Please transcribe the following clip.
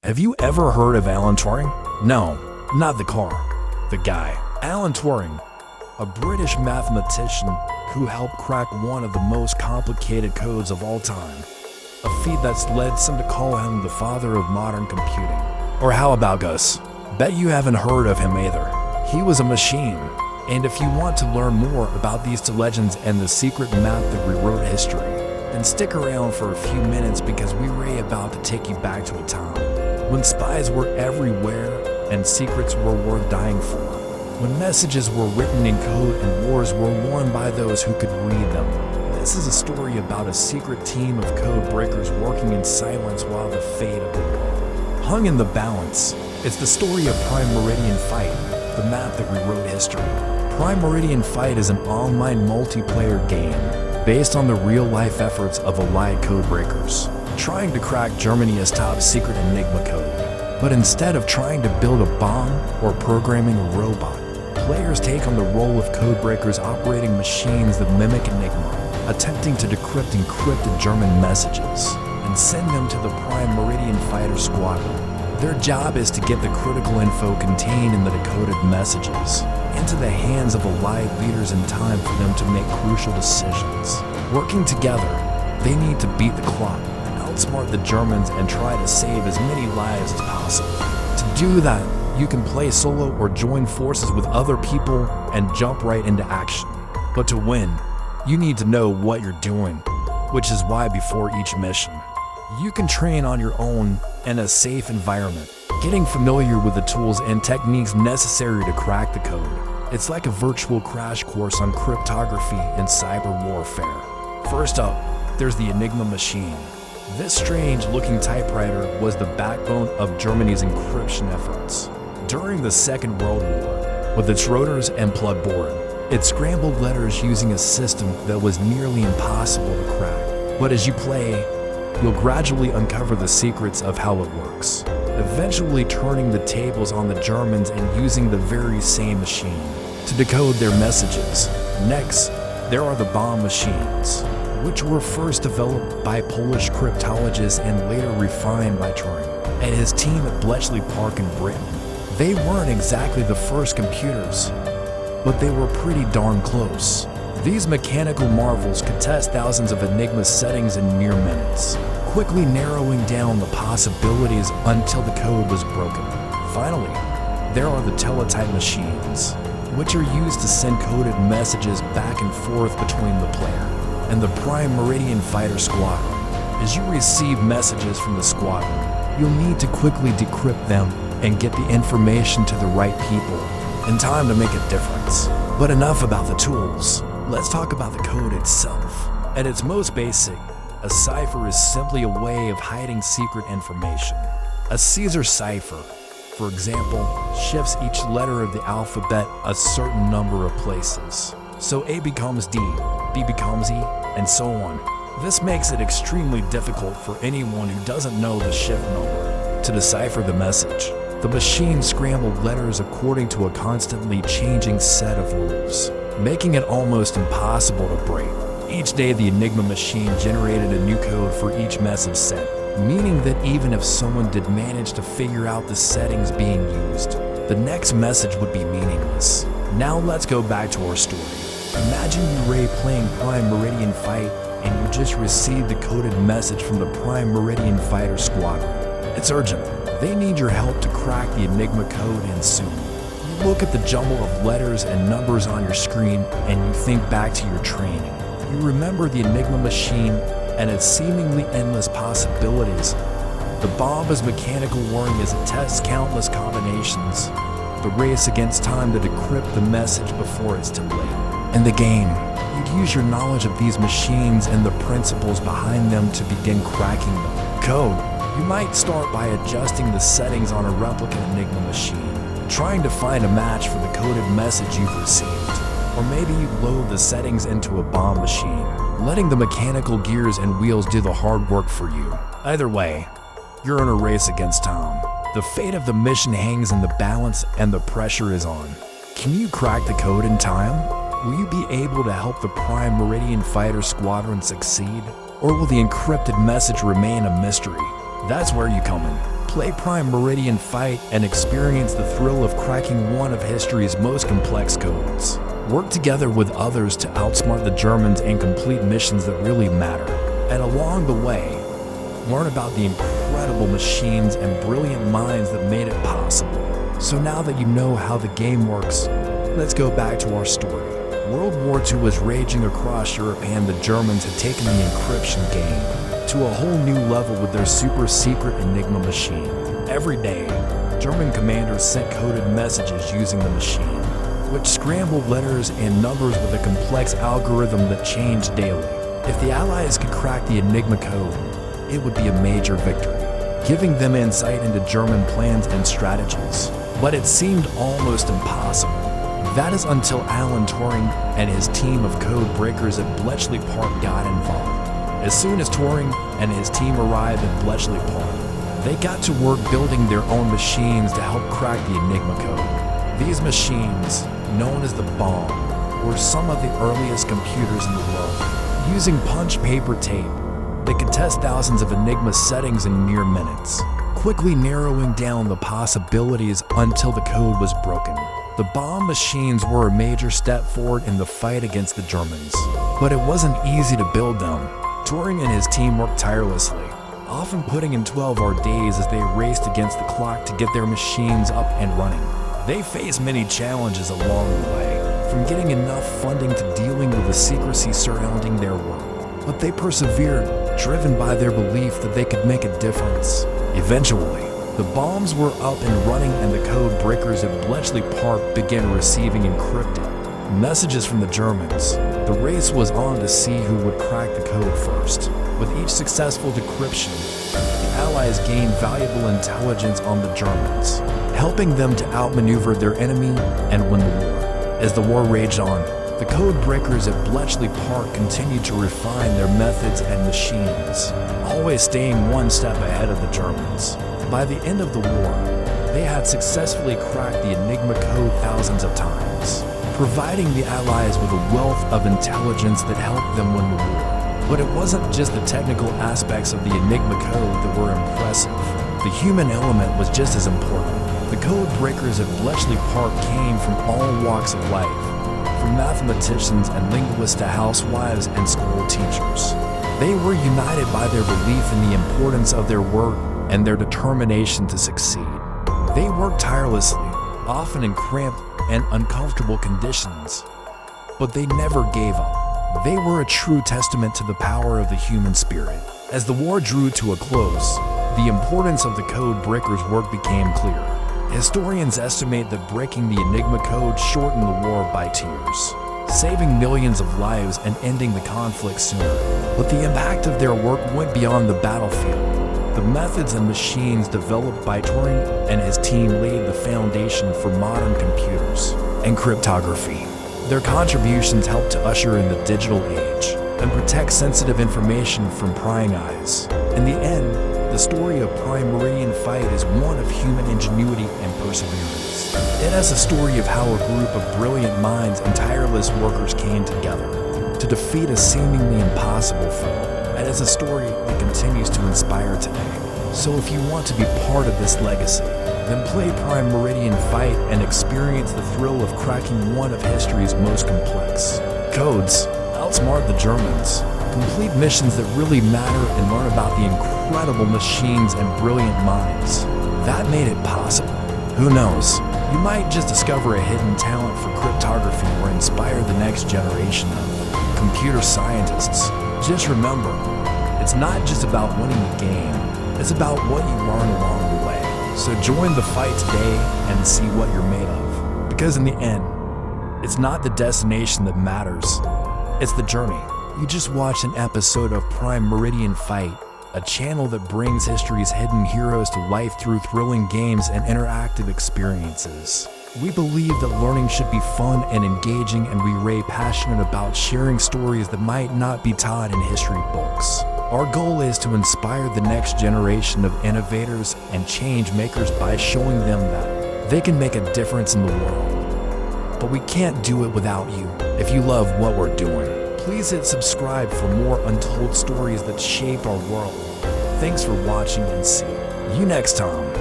Have you ever heard of Alan Turing? No, not the car, the guy. Alan Turing, a British mathematician who helped crack one of the most complicated codes of all time. A feat that's led some to call him the father of modern computing. Or how about Gus? Bet you haven't heard of him either. He was a machine. And if you want to learn more about these two legends and the secret map that rewrote history, then stick around for a few minutes because we're about to take you back to a time when spies were everywhere and secrets were worth dying for. When messages were written in code and wars were won by those who could read them. This is a story about a secret team of code breakers working in silence while the fate of the world hung in the balance. It's the story of Prime Meridian Fight, the map that rewrote history. Prime Meridian Fight is an online multiplayer game based on the real-life efforts of allied code breakers trying to crack Germany's top secret Enigma code. But instead of trying to build a bomb or programming a robot, players take on the role of code breakers operating machines that mimic Enigma, attempting to decrypt encrypted German messages and send them to the Prime Meridian Fighter Squadron. Their job is to get the critical info contained in the decoded messages into the hands of allied leaders in time for them to make crucial decisions. Working together, they need to beat the clock, outsmart the Germans, and try to save as many lives as possible. To do that, you can play solo or join forces with other people and jump right into action. But to win, you need to know what you're doing, which is why before each mission, you can train on your own in a safe environment, getting familiar with the tools and techniques necessary to crack the code. It's like a virtual crash course on cryptography and cyber warfare. First up, there's the Enigma machine. This strange-looking typewriter was the backbone of Germany's encryption efforts. During the Second World War, with its rotors and plug board, it scrambled letters using a system that was nearly impossible to crack. But as you play, you'll gradually uncover the secrets of how it works, eventually turning the tables on the Germans and using the very same machine to decode their messages. Next, there are the bomb machines, which were first developed by Polish cryptologists and later refined by Turing and his team at Bletchley Park in Britain. They weren't exactly the first computers, but they were pretty darn close. These mechanical marvels could test thousands of Enigma settings in mere minutes, quickly narrowing down the possibilities until the code was broken. Finally, there are the teletype machines, which are used to send coded messages back and forth between the player and the Prime Meridian Fighter Squadron. As you receive messages from the squadron, you'll need to quickly decrypt them and get the information to the right people in time to make a difference. But enough about the tools. Let's talk about the code itself. At its most basic, a cipher is simply a way of hiding secret information. A Caesar cipher, for example, shifts each letter of the alphabet a certain number of places. So A becomes D, B becomes E, and so on. This makes it extremely difficult for anyone who doesn't know the shift number to decipher the message. The machine scrambled letters according to a constantly changing set of rules, making it almost impossible to break. Each day, the Enigma machine generated a new code for each message sent, meaning that even if someone did manage to figure out the settings being used, the next message would be meaningless. Now let's go back to our story. Imagine you're playing Prime Meridian Fight and you just received the coded message from the Prime Meridian Fighter Squadron. It's urgent. They need your help to crack the Enigma code and soon. You look at the jumble of letters and numbers on your screen and you think back to your training. You remember the Enigma machine and its seemingly endless possibilities. The bomb is mechanical warring as it tests countless combinations. The race against time to decrypt the message before it's too late. In the game, you'd use your knowledge of these machines and the principles behind them to begin cracking them. Code. You might start by adjusting the settings on a replica Enigma machine, trying to find a match for the coded message you've received. Or maybe you load the settings into a bomb machine, letting the mechanical gears and wheels do the hard work for you. Either way, you're in a race against time. The fate of the mission hangs in the balance and the pressure is on. Can you crack the code in time? Will you be able to help the Prime Meridian Fighter Squadron succeed? Or will the encrypted message remain a mystery? That's where you come in. Play Prime Meridian Fight and experience the thrill of cracking one of history's most complex codes. Work together with others to outsmart the Germans and complete missions that really matter. And along the way, learn about the incredible machines and brilliant minds that made it possible. So now that you know how the game works, let's go back to our story. World War II was raging across Europe, and the Germans had taken the encryption game to a whole new level with their super secret Enigma machine. Every day, German commanders sent coded messages using the machine, which scrambled letters and numbers with a complex algorithm that changed daily. If the Allies could crack the Enigma code, it would be a major victory, giving them insight into German plans and strategies. But it seemed almost impossible. That is until Alan Turing and his team of code breakers at Bletchley Park got involved. As soon as Turing and his team arrived at Bletchley Park, they got to work building their own machines to help crack the Enigma code. These machines, known as the bomb, were some of the earliest computers in the world. Using punch paper tape, they could test thousands of Enigma settings in mere minutes, quickly narrowing down the possibilities until the code was broken. The bomb machines were a major step forward in the fight against the Germans, but it wasn't easy to build them. Turing and his team worked tirelessly, often putting in 12-hour days as they raced against the clock to get their machines up and running. They faced many challenges along the way, from getting enough funding to dealing with the secrecy surrounding their work. But they persevered, driven by their belief that they could make a difference. Eventually, the bombs were up and running, and the code breakers at Bletchley Park began receiving encrypted messages from the Germans. The race was on to see who would crack the code first. With each successful decryption, the Allies gained valuable intelligence on the Germans, helping them to outmaneuver their enemy and win the war. As the war raged on, the code breakers at Bletchley Park continued to refine their methods and machines, always staying one step ahead of the Germans. By the end of the war, they had successfully cracked the Enigma code thousands of times, providing the Allies with a wealth of intelligence that helped them win the war. But it wasn't just the technical aspects of the Enigma code that were impressive. The human element was just as important. The code breakers at Bletchley Park came from all walks of life, from mathematicians and linguists to housewives and school teachers. They were united by their belief in the importance of their work and their determination to succeed. They worked tirelessly, often in cramped and uncomfortable conditions, but they never gave up. They were a true testament to the power of the human spirit. As the war drew to a close, the importance of the code breakers' work became clear. Historians estimate that breaking the Enigma code shortened the war by 2 years, saving millions of lives and ending the conflict sooner. But the impact of their work went beyond the battlefield. The methods and machines developed by Turing and his team laid the foundation for modern computers and cryptography. Their contributions helped to usher in the digital age and protect sensitive information from prying eyes. In the end, the story of Prime Meridian Fight is one of human ingenuity and perseverance. It has a story of how a group of brilliant minds and tireless workers came together to defeat a seemingly impossible foe. And it's a story that continues to inspire today. So if you want to be part of this legacy, then play Prime Meridian Fight and experience the thrill of cracking one of history's most complex codes. Outsmart the Germans, complete missions that really matter, and learn about the incredible machines and brilliant minds that made it possible. Who knows? You might just discover a hidden talent for cryptography or inspire the next generation of computer scientists. Just remember, it's not just about winning the game, it's about what you learn along the way. So join the fight today and see what you're made of. Because in the end, it's not the destination that matters, it's the journey. You just watched an episode of Prime Meridian Fight, a channel that brings history's hidden heroes to life through thrilling games and interactive experiences. We believe that learning should be fun and engaging, and we are passionate about sharing stories that might not be taught in history books. Our goal is to inspire the next generation of innovators and change makers by showing them that they can make a difference in the world. But we can't do it without you. If you love what we're doing, please hit subscribe for more untold stories that shape our world. Thanks for watching, and see you next time.